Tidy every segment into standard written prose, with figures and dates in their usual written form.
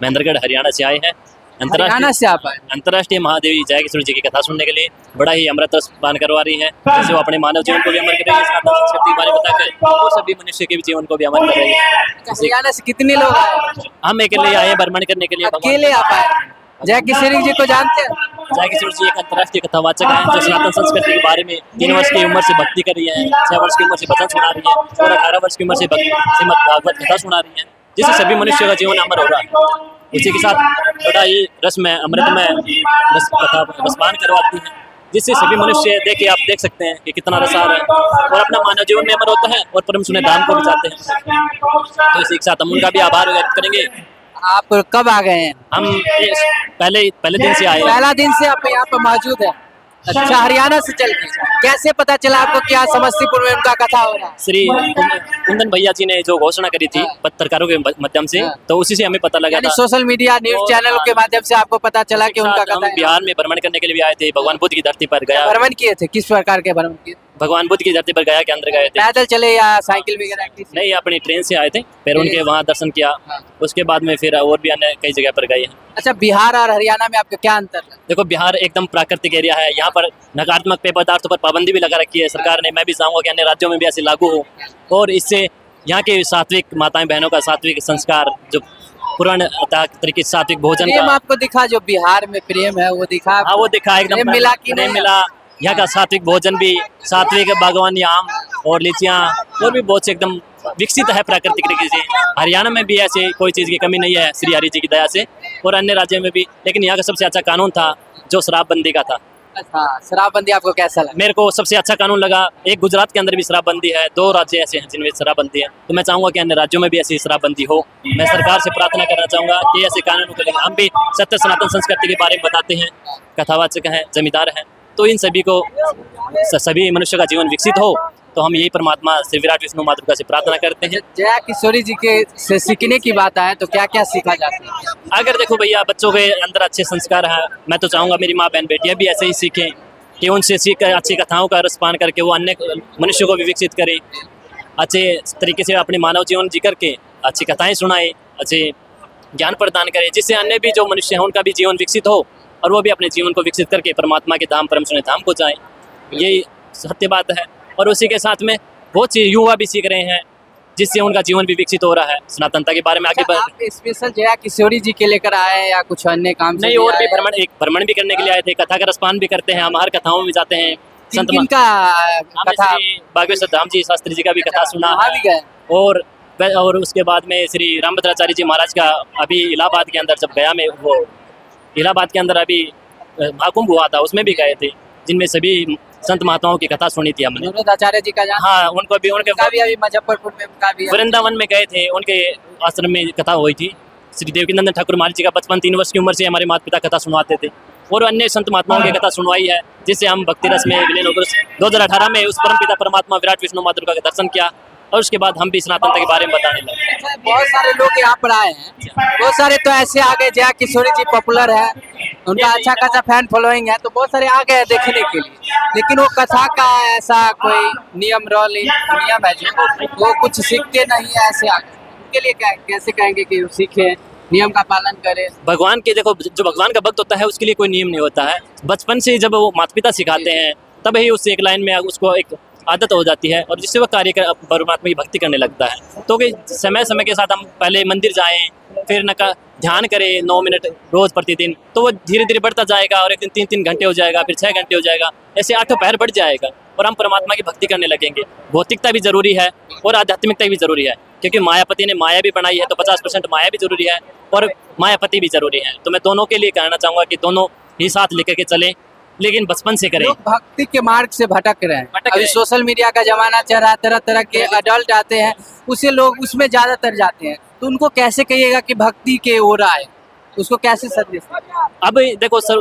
महेंद्रगढ़ हरियाणा से आए हैं हरियाणा से आप आए? अंतर्राष्ट्रीय महादेवी जय किशोरी जी की कथा सुनने के लिए। बड़ा ही अमृत पान करवा रही है, जैसे वो अपने मानव जीवन को भी अमर कर रही है, सनातन संस्कृति के बारे में बताकर और सभी मनुष्य के जीवन को भी अमर कर रही है। हरियाणा से कितने लोग आए? हम अकेले आए हैं भ्रमण करने के लिए। अकेले आप आए? जय किशोरी जी को जानते हैं? जय किशोर जी एक अंतर्राष्ट्रीय कथावाचक हैं जो सनातन संस्कृति के बारे में 3 वर्ष की उम्र से भक्ति कर रही है, 6 वर्ष की उम्र से भजन सुना रही है और 18 वर्ष की उम्र से श्रीमद् भागवत कथा सुना रही है, जिससे सभी मनुष्य का जीवन अमर हो रहा है। इसी के साथ बड़ा ही रसमय अमृतमय रसपान करवाती है, जिससे सभी मनुष्य आप देख सकते हैं कि कितना रसार है और अपना मानव जीवन में अमर होता है और परम सुने धाम को भी जाते हैं। तो इसी के साथ हम उनका भी आभार व्यक्त करेंगे। आप कब आ गए हैं? हम पहले दिन से आए। पहला दिन से आप यहाँ पे मौजूद है? अच्छा, हरियाणा से चल के कैसे पता चला आपको क्या समस्तीपुर में उनका कथा हो रहा है? श्री कुंदन भैया जी ने जो घोषणा करी थी पत्रकारों के माध्यम से, तो उसी से हमें पता लगा था। सोशल मीडिया न्यूज चैनल के माध्यम से आपको पता चला कि उनका कथा है। बिहार में भ्रमण करने के लिए भी आए थे, भगवान बुद्ध की धरती पर गया। भ्रमण किए थे? किस प्रकार के भ्रमण किए? भगवान बुद्ध की धरती पर गया के अंदर गए थे। पैदल चले या साइकिल वगैरह? नहीं, अपनी ट्रेन से आए थे, फिर उनके वहाँ दर्शन किया। उसके बाद में फिर और भी अन्य कई जगह पर गए हैं। अच्छा, बिहार और हरियाणा में आपका क्या अंतर है? देखो, बिहार एकदम प्राकृतिक एरिया है, यहाँ पर नकारात्मक पेय पदार्थों पर पाबंदी भी लगा रखी है सरकार ने। मैं भी चाहूँगा कि अन्य राज्यों में भी ऐसे लागू हो और इससे यहाँ के सात्विक माताएं बहनों का सात्विक संस्कार, जो पुराने तरीके से सात्विक भोजन प्रेम का आपको दिखा, जो बिहार में प्रेम है वो दिखा? हाँ, वो दिखा एकदम प्रेम मिला कि नहीं मिला। यहाँ का सात्विक भोजन भी, सात्विक बागवानी, आम और लीचियाँ और भी बहुत से एकदम विकसित है प्राकृतिक तरीके से। हरियाणा में भी ऐसे कोई चीज़ की कमी नहीं है श्री हरि जी की दया से, और अन्य राज्यों में भी। लेकिन यहाँ का सबसे अच्छा कानून था जो शराबबंदी का था। अच्छा, शराबबंदी आपको कैसा लगा? मेरे को सबसे अच्छा कानून लगा। एक गुजरात के अंदर भी शराबबंदी है, 2 राज्य ऐसे हैं जिनमें शराबबंदी है, तो मैं चाहूँगा कि अन्य राज्यों में भी ऐसी शराबबंदी हो। मैं सरकार से प्रार्थना करना चाहूँगा कि ऐसे कानून को लेकर हम भी सत्य सनातन संस्कृति के बारे में बताते हैं, कथावाचक हैं, जमींदार हैं, तो इन सभी को सभी मनुष्य का जीवन विकसित हो, तो हम यही परमात्मा श्री विराट विष्णु मातृका से प्रार्थना करते हैं। जया किशोरी जी के से सीखने की बात आए तो क्या क्या सीखा जाता है? अगर देखो भैया, बच्चों के अंदर अच्छे संस्कार हैं, मैं तो चाहूँगा मेरी माँ बहन बेटियाँ भी ऐसे ही सीखें कि उनसे सीख कर अच्छी कथाओं का रसपान करके वो अन्य मनुष्य को भी विकसित करें, अच्छे तरीके से अपने मानव जीवन जी करके अच्छी कथाएँ सुनाएं, अच्छे ज्ञान प्रदान करें, जिससे अन्य भी जो मनुष्य हैं उनका भी जीवन विकसित हो और वो भी अपने जीवन को विकसित करके परमात्मा के धाम, परम सुने धाम को जाएं। यही सत्य बात है। और उसी के साथ में बहुत सी युवा भी सीख रहे हैं, जिससे उनका जीवन भी विकसित हो रहा है सनातनता के बारे में आगे बढ़। आप स्पेशल जया किशोरी जी के लेकर आए हैं या कुछ अन्य काम से? नहीं, और भी भ्रमण भी करने के लिए आए थे, कथा का रसपान भी करते हैं, हम हर कथाओं में जाते हैं। संत का कथा? बागेश्वर धाम जी शास्त्री जी का भी कथा सुना भी गए। और उसके बाद में श्री रामभद्राचार्य जी महाराज का अभी इलाहाबाद के अंदर, जब गया में वो इलाहाबाद के अंदर अभी महाकुंभ हुआ था, उसमें भी गए थे, जिनमें सभी संत महात्माओं की कथा सुनी थी हमने। आचार्य जी का? हाँ, उनको भी उनके अभी मुजफ्फरपुर में उनका भी वृंदावन में गए थे, उनके आश्रम में कथा हुई थी। श्री देवकीनंदन ठाकुर महाराज जी का बचपन 3 वर्ष की उम्र से हमारे माता पिता कथा सुनवाते थे, और अन्य संत महात्माओं की कथा सुनवाई है, जिससे हम भक्ति रस में विलीन होकर 2018 में उस परम पिता परमात्मा विराट विष्णु मातृका का दर्शन किया, और उसके बाद हम भी सनातनता के बारे में बताने लगे। बहुत सारे लोग यहाँ पर आए हैं, बहुत सारे तो ऐसे आ गए, जया किशोरी जी पॉपुलर है, उनका अच्छा खासा फैन फॉलोइंग है, तो बहुत सारे आ गए देखने के लिए, लेकिन वो कथा का ऐसा कोई नियम है जो वो कुछ सीखते नहीं है, ऐसे आ गए। उनके लिए कैसे कहेंगे कि वो सीखे, नियम का पालन करें? भगवान के देखो, जो भगवान का भक्त होता है उसके लिए कोई नियम नहीं होता है। बचपन से जब वो माता पिता सिखाते हैं तब ही उससे एक लाइन में उसको एक आदत हो जाती है, और जिससे वह परमात्मा की भक्ति करने लगता है। तो कि समय समय के साथ हम पहले मंदिर जाएं, फिर ध्यान करें 9 मिनट रोज प्रतिदिन, तो वो धीरे धीरे बढ़ता जाएगा, और एक दिन 3-3 घंटे हो जाएगा, फिर 6 घंटे हो जाएगा, ऐसे 8 पैर बढ़ जाएगा, और हम परमात्मा की भक्ति करने लगेंगे। भौतिकता भी जरूरी है और आध्यात्मिकता भी जरूरी है, क्योंकि मायापति ने माया भी बनाई है, तो 50% माया भी जरूरी है और मायापति भी जरूरी है। तो मैं दोनों के लिए कहना चाहूँगा कि दोनों ही साथ लेकर के चलें, लेकिन बचपन से करें। भक्ति के मार्ग से भटक रहे हैं। अभी सोशल मीडिया का जमाना चल रहा है, तरह तरह के अडल्ट आते हैं, उसे लोग उसमें ज्यादातर जाते हैं, तो उनको कैसे कहिएगा कि भक्ति के ओर आए, उसको कैसे संदेश? अब देखो सर,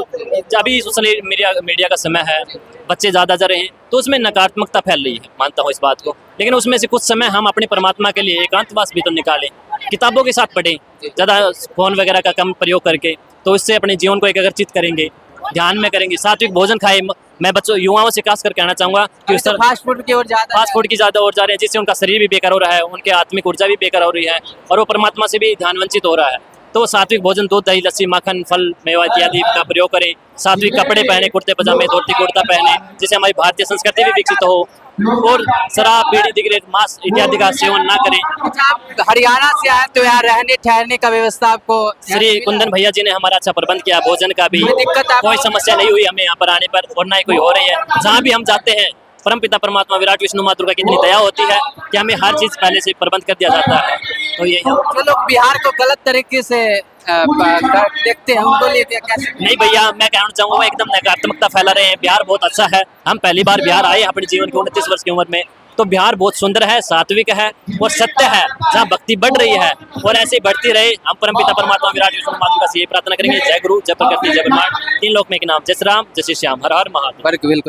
अभी सोशल मीडिया का समय है, बच्चे ज़्यादा जा रहे हैं, तो उसमें नकारात्मकता फैल रही है, मानता हूँ इस बात को, लेकिन उसमें से कुछ समय हम अपने परमात्मा के लिए एकांतवास भी तो निकालें, किताबों के साथ पढ़ें, ज़्यादा फ़ोन वगैरह का कम प्रयोग करके, तो इससे अपने जीवन को एकाग्रचित करेंगे, ध्यान में करेंगे, सात्विक भोजन खाएं। मैं बच्चों युवाओं से खास कर कहना चाहूँगा कि फास्ट फूड की ओर ज़्यादा ओर जा रहे हैं, जिससे उनका शरीर भी बेकार हो रहा है, उनके आत्मिक ऊर्जा भी बेकार हो रही है, और वो परमात्मा से भी ध्यान वंचित हो रहा है। तो वो सात्विक भोजन, दूध दही लस्सी माखन फल मेवा इत्यादि का प्रयोग करें, सात्विक कपड़े पहने, कुर्ते पजामे धोती कुर्ता पहने, जिससे हमारी भारतीय संस्कृति भी विकसित हो, और शराब बीड़ी सिगरेट मांस इत्यादि का सेवन ना करें। अच्छा, आप हरियाणा से आए तो यहाँ रहने ठहरने का व्यवस्था आपको श्री कुंदन भैया जी ने हमारा अच्छा प्रबंध किया, भोजन का भी कोई दिक्कत आपको? कोई समस्या नहीं हुई हमें यहाँ पर आने पर, और ना ही कोई हो रही है। जहाँ भी हम जाते हैं परमपिता परमात्मा विराट विष्णु माँ दुर्गा की इतनी दया होती है कि हमें हर चीज पहले से प्रबंध कर दिया जाता है। तो ये जो लोग बिहार को गलत तरीके से देखते हैं उनको लिए कैसे? नहीं भैया, मैं कहना चाहूंगा वो एकदम नकारात्मकता फैला रहे हैं। बिहार बहुत अच्छा है, हम पहली बार बिहार आए अपने जीवन की 29 वर्ष की उम्र में, तो बिहार बहुत सुंदर है, सात्विक है और सत्य है, जहाँ भक्ति बढ़ रही है और ऐसे ही बढ़ती रहे। हम परमपिता परमात्मा विराट विष्णु माँ दुर्गा से ये प्रार्थना करेंगे। जय गुरु, जय प्रकृति, जय ब्रह्मांड, तीन लोक में एक नाम। जय श्री राम, जय श्री श्याम, हर हर महादेव। बिल्कुल।